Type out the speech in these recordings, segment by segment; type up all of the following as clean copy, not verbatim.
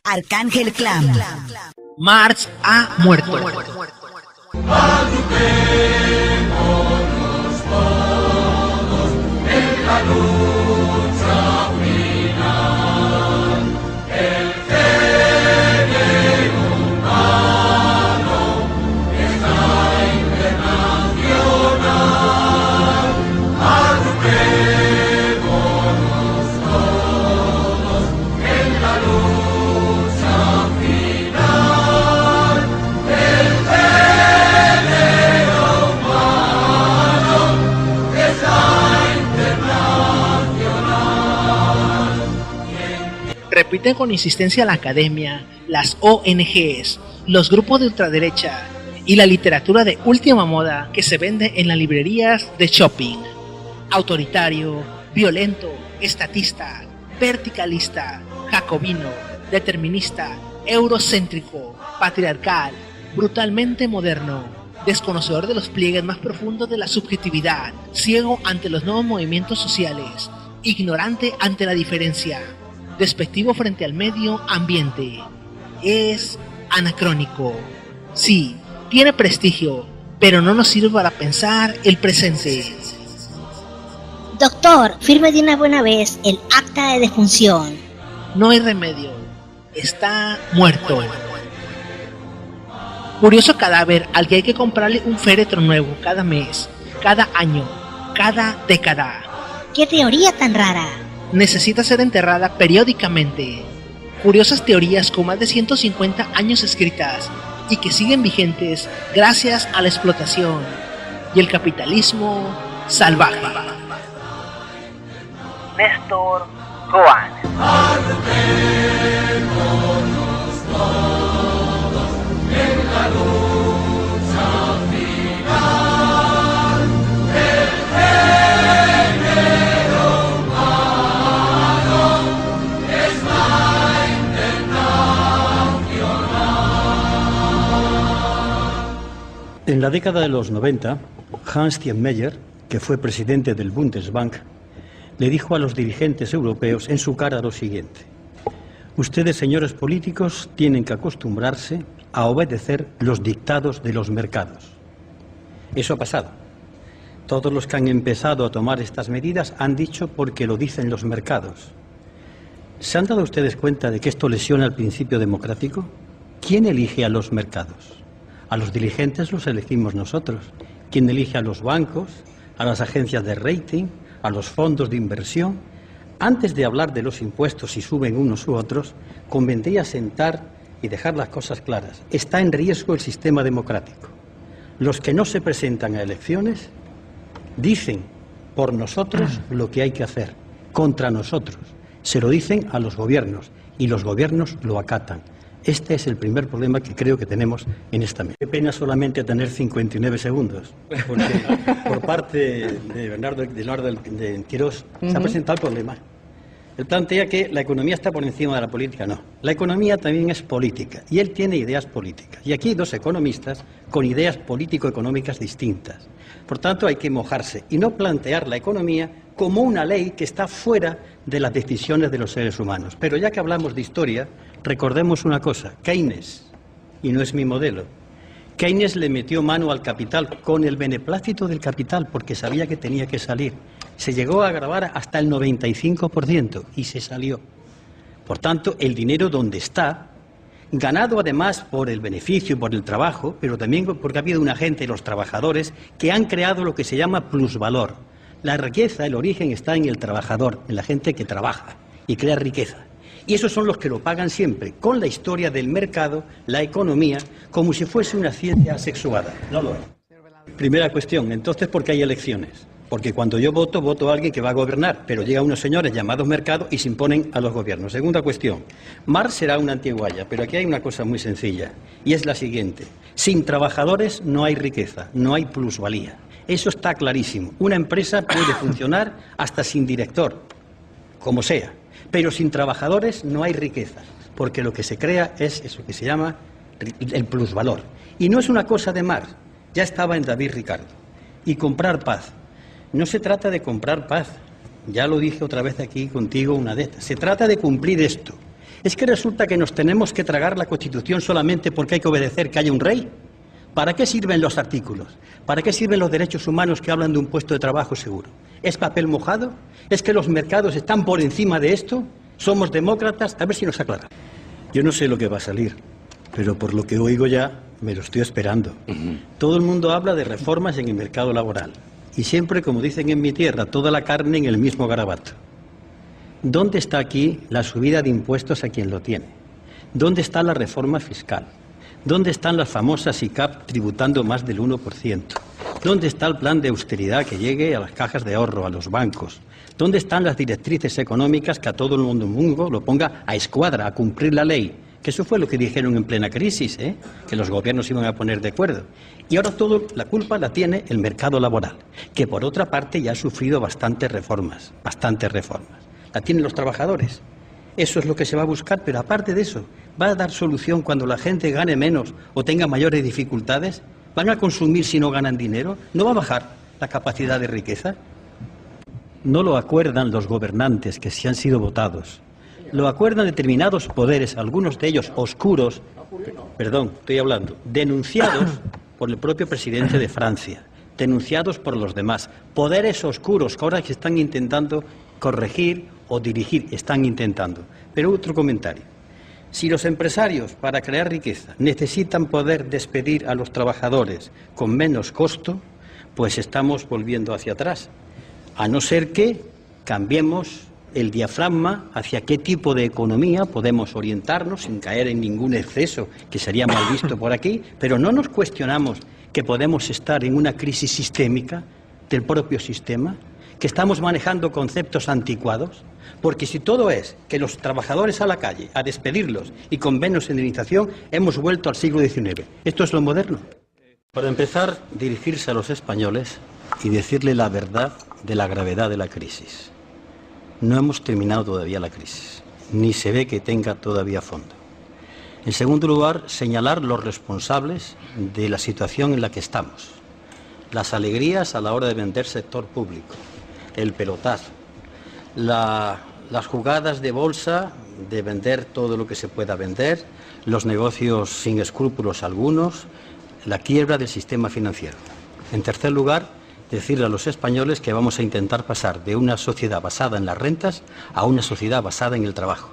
Arcángel Clan. Marx ha muerto. Repiten con insistencia la academia, las ONGs, los grupos de ultraderecha y la literatura de última moda que se vende en las librerías de shopping. Autoritario, violento, estatista, verticalista, jacobino, determinista, eurocéntrico, patriarcal, brutalmente moderno, desconocedor de los pliegues más profundos de la subjetividad, ciego ante los nuevos movimientos sociales, ignorante ante la diferencia, despectivo frente al medio ambiente. Es anacrónico. Sí, tiene prestigio, pero no nos sirve para pensar el presente. Doctor, firme de una buena vez el acta de defunción. No hay remedio. Está muerto. Curioso cadáver al que hay que comprarle un féretro nuevo cada mes, cada año, cada década. ¡Qué teoría tan rara! Necesita ser enterrada periódicamente. Curiosas teorías con más de 150 años escritas y que siguen vigentes gracias a la explotación y el capitalismo salvaje. Néstor Goan. En la década de los 90, Hans Steinmeier, que fue presidente del Bundesbank, le dijo a los dirigentes europeos en su cara lo siguiente: ustedes, señores políticos, tienen que acostumbrarse a obedecer los dictados de los mercados. Eso ha pasado. Todos los que han empezado a tomar estas medidas han dicho porque lo dicen los mercados. ¿Se han dado ustedes cuenta de que esto lesiona el principio democrático? ¿Quién elige a los mercados? A los dirigentes los elegimos nosotros. ¿Quién elige a los bancos, a las agencias de rating, a los fondos de inversión? Antes de hablar de los impuestos, si suben unos u otros, convendría sentar y dejar las cosas claras. Está en riesgo el sistema democrático. Los que no se presentan a elecciones dicen por nosotros lo que hay que hacer, contra nosotros. Se lo dicen a los gobiernos y los gobiernos lo acatan. Este es el primer problema que creo que tenemos en esta mesa. Qué pena solamente tener 59 segundos, porque por parte de Bernardo de Quirós se ha presentado el problema. Él plantea que la economía está por encima de la política. No, la economía también es política y él tiene ideas políticas. Y aquí hay dos economistas con ideas político-económicas distintas. Por tanto, hay que mojarse y no plantear la economía como una ley que está fuera de las decisiones de los seres humanos. Pero ya que hablamos de historia, recordemos una cosa: Keynes, y no es mi modelo, Keynes le metió mano al capital con el beneplácito del capital porque sabía que tenía que salir. Se llegó a agravar hasta el 95% y se salió. Por tanto, el dinero donde está, ganado además por el beneficio, por el trabajo, pero también porque ha habido una gente, los trabajadores, que han creado lo que se llama plusvalor. La riqueza, el origen está en el trabajador, en la gente que trabaja y crea riqueza. Y esos son los que lo pagan siempre, con la historia del mercado, la economía, como si fuese una ciencia asexuada. No lo es. Primera cuestión, entonces, ¿por qué hay elecciones? Porque cuando yo voto, voto a alguien que va a gobernar, pero llegan unos señores llamados mercados y se imponen a los gobiernos. Segunda cuestión, Marx será una antiguaya, pero aquí hay una cosa muy sencilla, y es la siguiente: sin trabajadores no hay riqueza, no hay plusvalía. Eso está clarísimo. Una empresa puede funcionar hasta sin director, como sea, pero sin trabajadores no hay riqueza, porque lo que se crea es eso que se llama el plusvalor. Y no es una cosa de Marx, ya estaba en David Ricardo. Y comprar paz. No se trata de comprar paz, ya lo dije otra vez aquí contigo una de estas, se trata de cumplir esto. ¿Es que resulta que nos tenemos que tragar la Constitución solamente porque hay que obedecer que haya un rey? ¿Para qué sirven los artículos? ¿Para qué sirven los derechos humanos que hablan de un puesto de trabajo seguro? ¿Es papel mojado? ¿Es que los mercados están por encima de esto? ¿Somos demócratas? A ver si nos aclaran. Yo no sé lo que va a salir, pero por lo que oigo ya, me lo estoy esperando. Todo el mundo habla de reformas en el mercado laboral. Y siempre, como dicen en mi tierra, toda la carne en el mismo garabato. ¿Dónde está aquí la subida de impuestos a quien lo tiene? ¿Dónde está la reforma fiscal? ¿Dónde están las famosas ICAP tributando más del 1%? ¿Dónde está el plan de austeridad que llegue a las cajas de ahorro, a los bancos? ¿Dónde están las directrices económicas que a todo el mundo lo ponga a escuadra, a cumplir la ley? Que eso fue lo que dijeron en plena crisis, que los gobiernos iban a poner de acuerdo. Y ahora la culpa la tiene el mercado laboral, que por otra parte ya ha sufrido bastantes reformas. La tienen los trabajadores. Eso es lo que se va a buscar, pero aparte de eso, ¿va a dar solución cuando la gente gane menos o tenga mayores dificultades? ¿Van a consumir si no ganan dinero? ¿No va a bajar la capacidad de riqueza? No lo acuerdan los gobernantes que sí han sido votados. Lo acuerdan determinados poderes, algunos de ellos oscuros, denunciados por el propio presidente de Francia, denunciados por los demás. Poderes oscuros que ahora que están intentando corregir o dirigir, están intentando. Pero otro comentario. Si los empresarios, para crear riqueza, necesitan poder despedir a los trabajadores con menos costo, pues estamos volviendo hacia atrás. A no ser que cambiemos el diafragma hacia qué tipo de economía podemos orientarnos sin caer en ningún exceso que sería mal visto por aquí, pero no nos cuestionamos que podemos estar en una crisis sistémica del propio sistema, que estamos manejando conceptos anticuados, porque si todo es que los trabajadores a la calle, a despedirlos y con menos indemnización, hemos vuelto al siglo XIX. ¿Esto es lo moderno? Para empezar, dirigirse a los españoles y decirle la verdad de la gravedad de la crisis. No hemos terminado todavía la crisis, ni se ve que tenga todavía fondo. En segundo lugar, señalar los responsables de la situación en la que estamos. Las alegrías a la hora de vender sector público, el pelotazo, las jugadas de bolsa de vender todo lo que se pueda vender, los negocios sin escrúpulos algunos, la quiebra del sistema financiero. En tercer lugar, decirle a los españoles que vamos a intentar pasar de una sociedad basada en las rentas a una sociedad basada en el trabajo.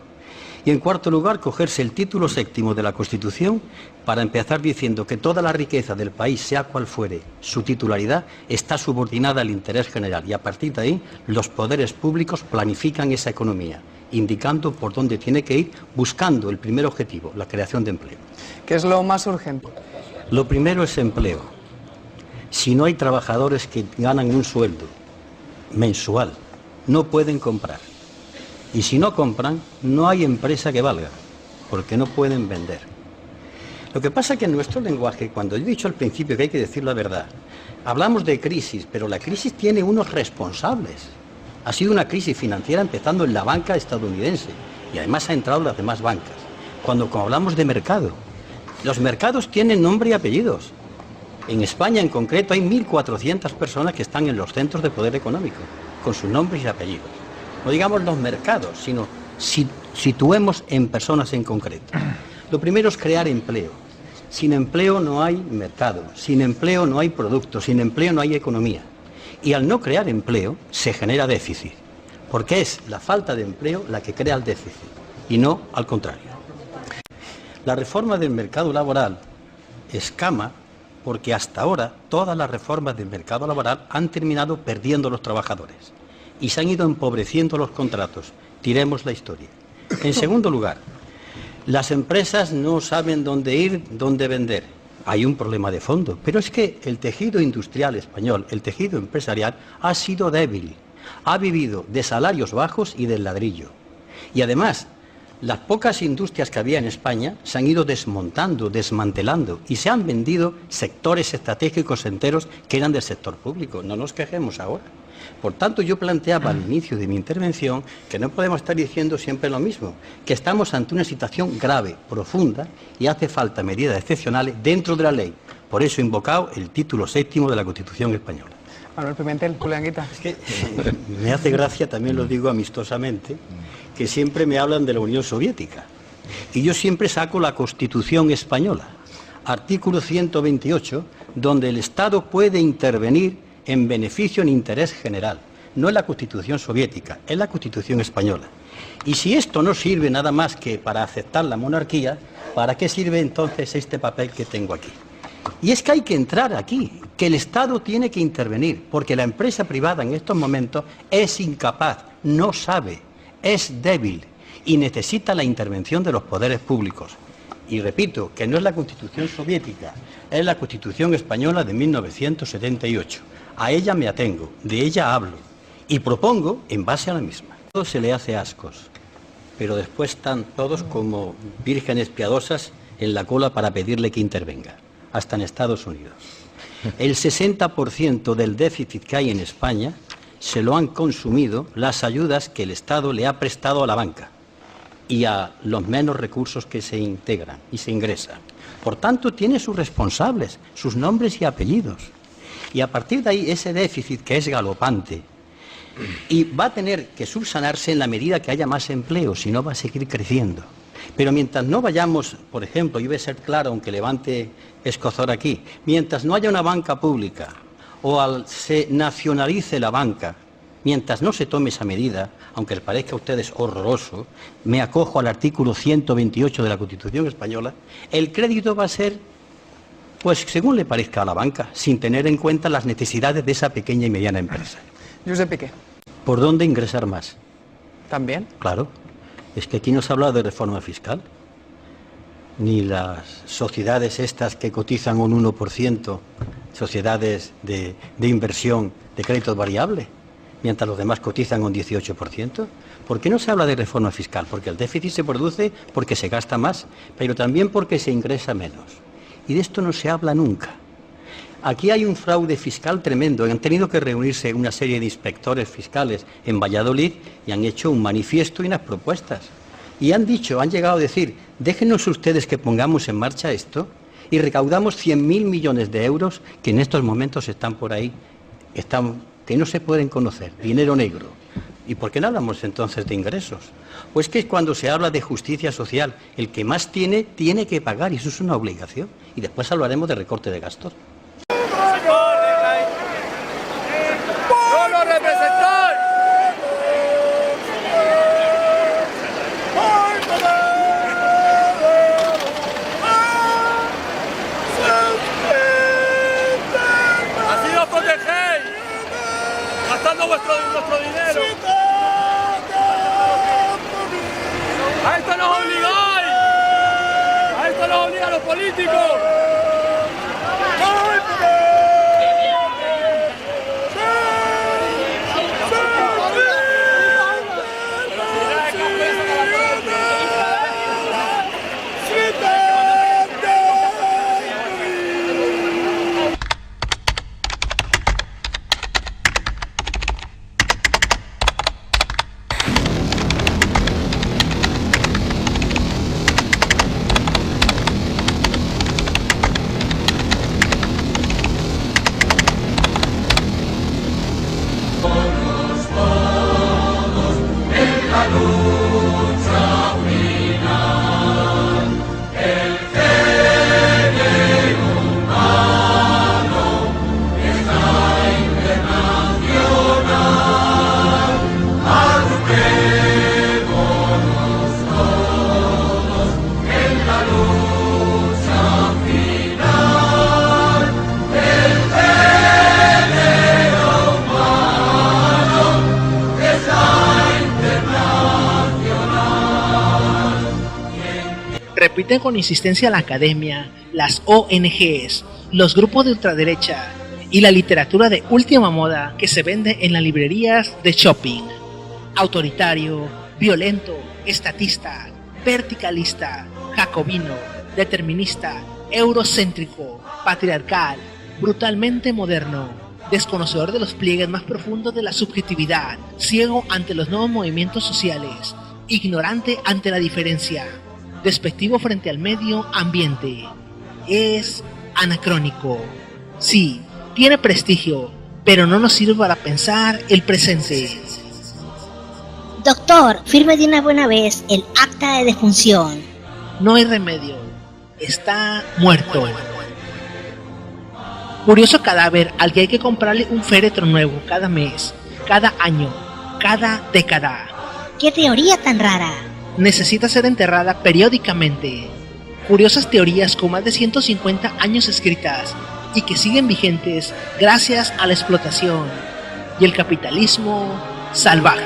Y en cuarto lugar, cogerse el título séptimo de la Constitución para empezar diciendo que toda la riqueza del país, sea cual fuere su titularidad, está subordinada al interés general. Y a partir de ahí, los poderes públicos planifican esa economía, indicando por dónde tiene que ir, buscando el primer objetivo, la creación de empleo. ¿Qué es lo más urgente? Lo primero es empleo. Si no hay trabajadores que ganan un sueldo mensual, no pueden comprar. Y si no compran, no hay empresa que valga, porque no pueden vender. Lo que pasa es que en nuestro lenguaje, cuando he dicho al principio que hay que decir la verdad, hablamos de crisis, pero la crisis tiene unos responsables. Ha sido una crisis financiera empezando en la banca estadounidense y además ha entrado en las demás bancas. Cuando hablamos de mercado, los mercados tienen nombre y apellidos. En España en concreto hay 1.400 personas que están en los centros de poder económico, con sus nombres y apellidos. No digamos los mercados, sino situemos en personas en concreto. Lo primero es crear empleo. Sin empleo no hay mercado, sin empleo no hay producto, sin empleo no hay economía. Y al no crear empleo se genera déficit, porque es la falta de empleo la que crea el déficit, y no al contrario. La reforma del mercado laboral escama porque hasta ahora todas las reformas del mercado laboral han terminado perdiendo los trabajadores y se han ido empobreciendo los contratos. Tiremos la historia. En segundo lugar, las empresas no saben dónde ir, dónde vender. Hay un problema de fondo, pero es que el tejido industrial español, el tejido empresarial, ha sido débil. Ha vivido de salarios bajos y del ladrillo. Y además, las pocas industrias que había en España se han ido desmontando, desmantelando y se han vendido sectores estratégicos enteros que eran del sector público. No nos quejemos ahora. Por tanto, yo planteaba al inicio de mi intervención que no podemos estar diciendo siempre lo mismo, que estamos ante una situación grave, profunda y hace falta medidas excepcionales dentro de la ley. Por eso he invocado el título séptimo de la Constitución española. Manuel Pimentel, Julián Guita. Es que me hace gracia, también lo digo amistosamente, que siempre me hablan de la Unión Soviética. Y yo siempre saco la Constitución española, artículo 128, donde el Estado puede intervenir en beneficio en interés general. No es la Constitución soviética, es la Constitución española. Y si esto no sirve nada más que para aceptar la monarquía, ¿para qué sirve entonces este papel que tengo aquí? Y es que hay que entrar aquí, que el Estado tiene que intervenir, porque la empresa privada en estos momentos es incapaz, no sabe, es débil y necesita la intervención de los poderes públicos. Y repito, que no es la Constitución soviética, es la Constitución española de 1978. A ella me atengo, de ella hablo y propongo en base a la misma. Todo se le hace ascos, pero después están todos como vírgenes piadosas en la cola para pedirle que intervenga, hasta en Estados Unidos. El 60% del déficit que hay en España se lo han consumido las ayudas que el Estado le ha prestado a la banca y a los menos recursos que se integran y se ingresan. Por tanto, tiene sus responsables, sus nombres y apellidos. Y a partir de ahí, ese déficit que es galopante, y va a tener que subsanarse en la medida que haya más empleo, si no va a seguir creciendo. Pero mientras no vayamos, por ejemplo, y voy a ser claro, aunque levante escozor aquí, mientras no haya una banca pública o se nacionalice la banca, mientras no se tome esa medida, aunque les parezca a ustedes horroroso, me acojo al artículo 128 de la Constitución española, el crédito va a ser, pues según le parezca a la banca, sin tener en cuenta las necesidades de esa pequeña y mediana empresa. Josep Piqué. ¿Por dónde ingresar más? ¿También? Claro, es que aquí no se habla de reforma fiscal, ni las sociedades estas que cotizan un 1%, sociedades de inversión de crédito variable, mientras los demás cotizan un 18%. ¿Por qué no se habla de reforma fiscal? Porque el déficit se produce porque se gasta más, pero también porque se ingresa menos. Y de esto no se habla nunca. Aquí hay un fraude fiscal tremendo. Han tenido que reunirse una serie de inspectores fiscales en Valladolid y han hecho un manifiesto y unas propuestas. Y han llegado a decir, déjenos ustedes que pongamos en marcha esto y recaudamos 100.000 millones de euros que en estos momentos están por ahí, que no se pueden conocer, dinero negro. ¿Y por qué no hablamos entonces de ingresos? Pues que cuando se habla de justicia social, el que más tiene, tiene que pagar, y eso es una obligación. Y después hablaremos de recorte de gastos. Nuestro dinero. A esto nos obligáis. A esto nos obligan los políticos. Repiten con insistencia la academia, las ONGs, los grupos de ultraderecha y la literatura de última moda que se vende en las librerías de shopping. Autoritario, violento, estatista, verticalista, jacobino, determinista, eurocéntrico, patriarcal, brutalmente moderno, desconocedor de los pliegues más profundos de la subjetividad, ciego ante los nuevos movimientos sociales, ignorante ante la diferencia, despectivo frente al medio ambiente. Es anacrónico. Sí, tiene prestigio, pero no nos sirve para pensar el presente. Doctor, firme de una buena vez el acta de defunción. No hay remedio. Está muerto. Curioso cadáver al que hay que comprarle un féretro nuevo cada mes, cada año, cada década. ¡Qué teoría tan rara! Necesita ser enterrada periódicamente. Curiosas teorías con más de 150 años escritas y que siguen vigentes gracias a la explotación y el capitalismo salvaje.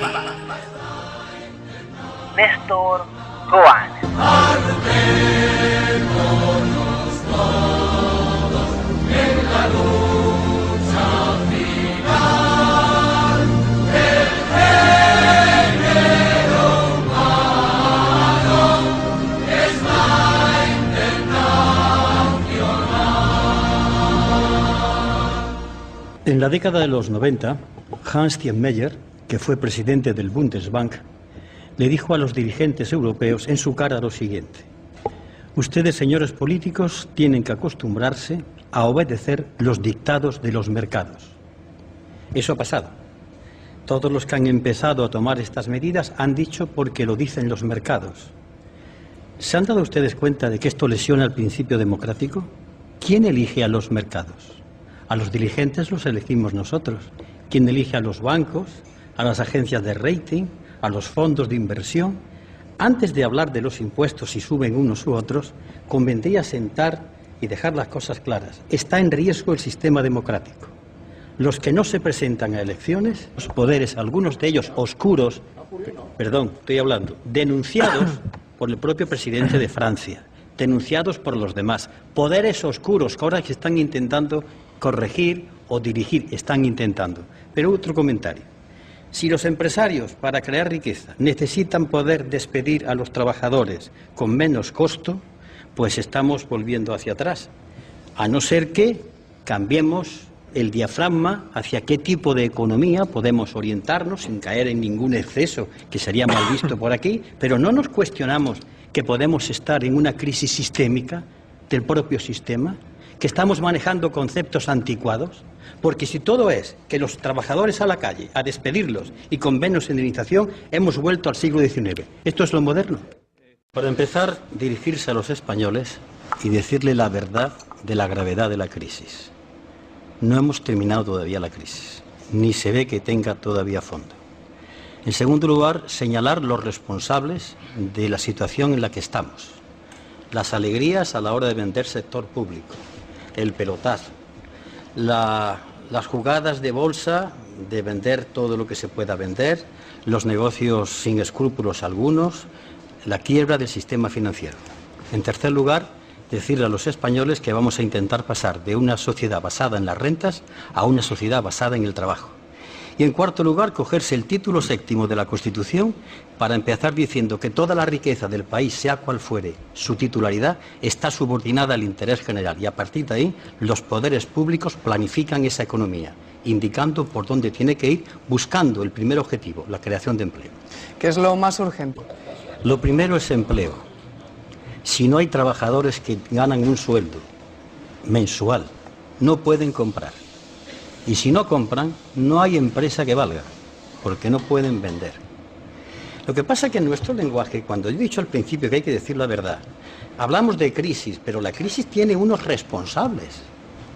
Néstor Goan. En la década de los 90, Hans-Tien Meyer, que fue presidente del Bundesbank, le dijo a los dirigentes europeos en su cara lo siguiente: ustedes, señores políticos, tienen que acostumbrarse a obedecer los dictados de los mercados. Eso ha pasado. Todos los que han empezado a tomar estas medidas han dicho porque lo dicen los mercados. ¿Se han dado ustedes cuenta de que esto lesiona el principio democrático? ¿Quién elige a los mercados? A los dirigentes los elegimos nosotros. ¿Quién elige a los bancos, a las agencias de rating, a los fondos de inversión? Antes de hablar de los impuestos, si suben unos u otros, convendría sentar y dejar las cosas claras. Está en riesgo el sistema democrático. Los que no se presentan a elecciones, los poderes, algunos de ellos oscuros, denunciados por el propio presidente de Francia, denunciados por los demás, poderes oscuros que ahora que están intentando corregir o dirigir, están intentando. Pero otro comentario: si los empresarios, para crear riqueza, necesitan poder despedir a los trabajadores con menos costo, pues estamos volviendo hacia atrás, a no ser que cambiemos el diafragma hacia qué tipo de economía podemos orientarnos sin caer en ningún exceso que sería mal visto por aquí, pero no nos cuestionamos que podemos estar en una crisis sistémica del propio sistema, que estamos manejando conceptos anticuados, porque si todo es que los trabajadores a la calle, a despedirlos y con menos indemnización, hemos vuelto al siglo XIX. ¿Esto es lo moderno? Para empezar, dirigirse a los españoles y decirle la verdad de la gravedad de la crisis. No hemos terminado todavía la crisis, ni se ve que tenga todavía fondo. En segundo lugar, señalar los responsables de la situación en la que estamos. Las alegrías a la hora de vender sector público, el pelotazo, las jugadas de bolsa de vender todo lo que se pueda vender, los negocios sin escrúpulos algunos, la quiebra del sistema financiero. En tercer lugar, decirle a los españoles que vamos a intentar pasar de una sociedad basada en las rentas a una sociedad basada en el trabajo. Y en cuarto lugar, cogerse el título 7º de la Constitución para empezar diciendo que toda la riqueza del país, sea cual fuere su titularidad, está subordinada al interés general. Y a partir de ahí, los poderes públicos planifican esa economía, indicando por dónde tiene que ir, buscando el primer objetivo, la creación de empleo. ¿Qué es lo más urgente? Lo primero es empleo. Si no hay trabajadores que ganan un sueldo mensual, no pueden comprar. Y si no compran, no hay empresa que valga, porque no pueden vender. Lo que pasa es que en nuestro lenguaje, cuando he dicho al principio que hay que decir la verdad, hablamos de crisis, pero la crisis tiene unos responsables.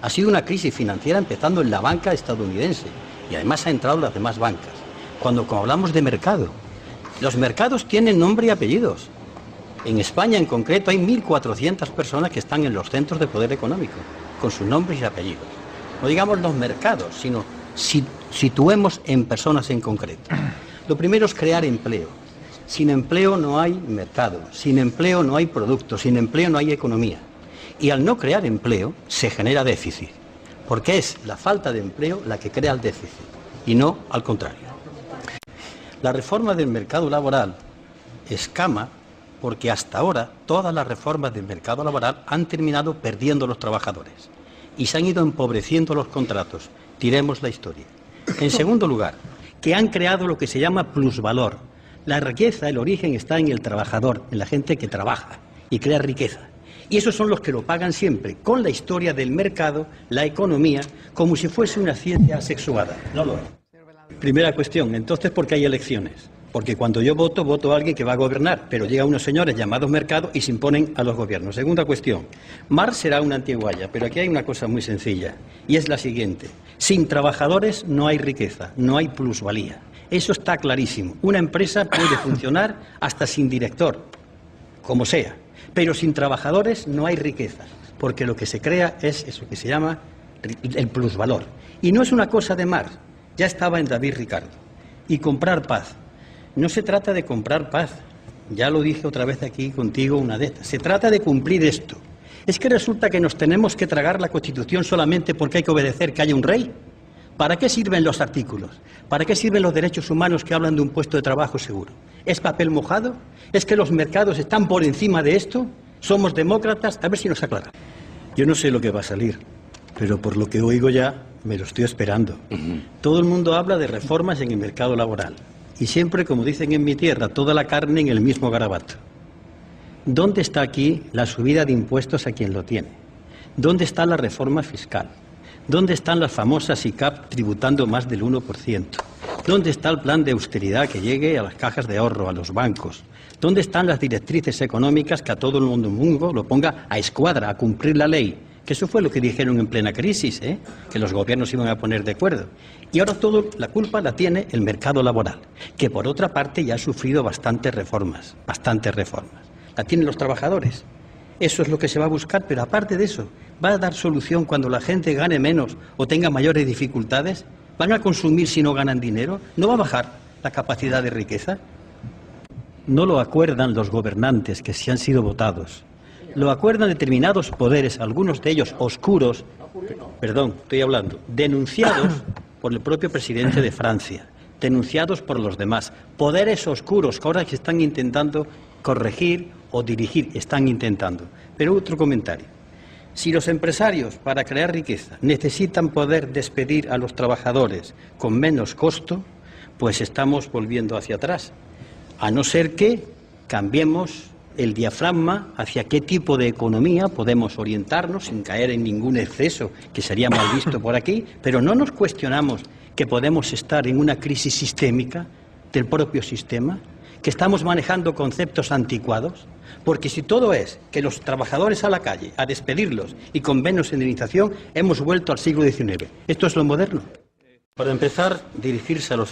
Ha sido una crisis financiera empezando en la banca estadounidense y además ha entrado en las demás bancas. Cuando hablamos de mercado, los mercados tienen nombre y apellidos. En España en concreto hay 1.400 personas que están en los centros de poder económico, con sus nombres y apellidos. No digamos los mercados, sino situemos en personas en concreto. Lo primero es crear empleo. Sin empleo no hay mercado, sin empleo no hay producto, sin empleo no hay economía. Y al no crear empleo se genera déficit, porque es la falta de empleo la que crea el déficit, y no al contrario. La reforma del mercado laboral escama porque hasta ahora todas las reformas del mercado laboral han terminado perdiendo los trabajadores y se han ido empobreciendo los contratos. Tiremos la historia. En segundo lugar, que han creado lo que se llama plusvalor. La riqueza, el origen está en el trabajador, en la gente que trabaja y crea riqueza. Y esos son los que lo pagan siempre, con la historia del mercado, la economía, como si fuese una ciencia asexuada. No lo es. Primera cuestión, entonces, ¿por qué hay elecciones? Porque cuando yo voto, voto a alguien que va a gobernar, pero llegan unos señores llamados mercados y se imponen a los gobiernos. Segunda cuestión, Marx será una antiguaya, pero aquí hay una cosa muy sencilla, y es la siguiente. Sin trabajadores no hay riqueza, no hay plusvalía. Eso está clarísimo. Una empresa puede funcionar hasta sin director, como sea, pero sin trabajadores no hay riqueza, porque lo que se crea es eso que se llama el plusvalor. Y no es una cosa de Marx, ya estaba en David Ricardo. Y comprar paz. No se trata de comprar paz, ya lo dije otra vez aquí contigo una de estas, se trata de cumplir esto. Es que resulta que nos tenemos que tragar la Constitución solamente porque hay que obedecer que haya un rey. ¿Para qué sirven los artículos? ¿Para qué sirven los derechos humanos que hablan de un puesto de trabajo seguro? ¿Es papel mojado? ¿Es que los mercados están por encima de esto? ¿Somos demócratas? A ver si nos aclaran. Yo no sé lo que va a salir, pero por lo que oigo ya me lo estoy esperando. Todo el mundo habla de reformas en el mercado laboral. Y siempre, como dicen en mi tierra, toda la carne en el mismo garabato. ¿Dónde está aquí la subida de impuestos a quien lo tiene? ¿Dónde está la reforma fiscal? ¿Dónde están las famosas ICAP tributando más del 1%? ¿Dónde está el plan de austeridad que llegue a las cajas de ahorro, a los bancos? ¿Dónde están las directrices económicas que a todo el mundo lo ponga a escuadra, a cumplir la ley? Que eso fue lo que dijeron en plena crisis, que los gobiernos iban a poner de acuerdo. Y ahora la culpa la tiene el mercado laboral, que por otra parte ya ha sufrido bastantes reformas. La tienen los trabajadores. Eso es lo que se va a buscar, pero aparte de eso, ¿va a dar solución cuando la gente gane menos o tenga mayores dificultades? ¿Van a consumir si no ganan dinero? ¿No va a bajar la capacidad de riqueza? No lo acuerdan los gobernantes que sí han sido votados. Lo acuerdan determinados poderes, algunos de ellos oscuros, denunciados por el propio presidente de Francia, denunciados por los demás, poderes oscuros que ahora se están intentando corregir o dirigir, están intentando. Pero otro comentario. Si los empresarios, para crear riqueza, necesitan poder despedir a los trabajadores con menos costo, pues estamos volviendo hacia atrás. A no ser que cambiemos el diafragma hacia qué tipo de economía podemos orientarnos sin caer en ningún exceso que sería mal visto por aquí, pero no nos cuestionamos que podemos estar en una crisis sistémica del propio sistema, que estamos manejando conceptos anticuados, porque si todo es que los trabajadores a la calle, a despedirlos y con menos indemnización, hemos vuelto al siglo XIX. ¿Esto es lo moderno? Para empezar, dirigirse a los